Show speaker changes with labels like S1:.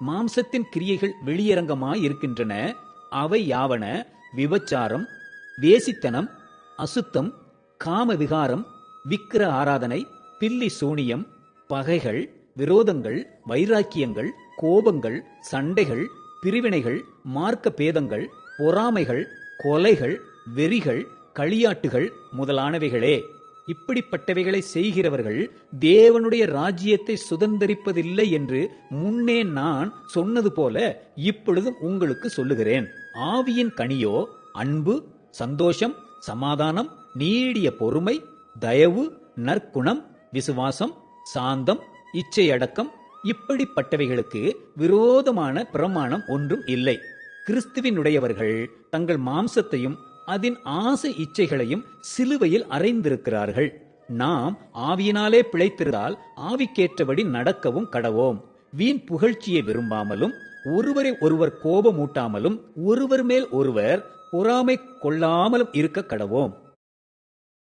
S1: மாம்சத்தின் கிரியைகள் வெளியரங்கமாயிருக்கின்றன. அவை யாவன: விபச்சாரம், வேசித்தனம், அசுத்தம், காம விகாரம், விக்கிர ஆராதனை, பில்லி சூனியம், பகைகள், விரோதங்கள், வைராக்கியங்கள், கோபங்கள், சண்டைகள், பிரிவினைகள், மார்க்க பேதங்கள், பொறாமைகள், கொலைகள், வெறிகள், களியாட்டுகள் முதலானவைகளே. இப்படிப்பட்டவைகளை செய்கிறவர்கள் தேவனுடைய ராஜ்யத்தை சுதந்தரிப்பதில்லை என்று முன்னே நான் சொன்னது போல இப்பொழுதும் உங்களுக்கு சொல்லுகிறேன். ஆவியின் கனியோ அன்பு, சந்தோஷம், சமாதானம், நீடிய பொறுமை, தயவு, நற்குணம், விசுவாசம், சாந்தம், இச்சையடக்கம். இப்படிப்பட்டவைகளுக்கு விரோதமான பிரமாணம் ஒன்றும் இல்லை. கிறிஸ்துவினுடையவர்கள் தங்கள் மாம்சத்தையும் அதன் ஆசை இச்சைகளையும் சிலுவையில் அறைந்திருக்கிறார்கள். நாம் ஆவியினாலே பிழைத்திருந்தால் ஆவிக்கேற்றபடி நடக்கவும் கடவோம். வீண் புகழ்ச்சியை விரும்பாமலும், ஒருவரை ஒருவர் கோபமூட்டாமலும், ஒருவர் மேல் ஒருவர் பொறாமை கொள்ளாமலும் இருக்க கடவோம்.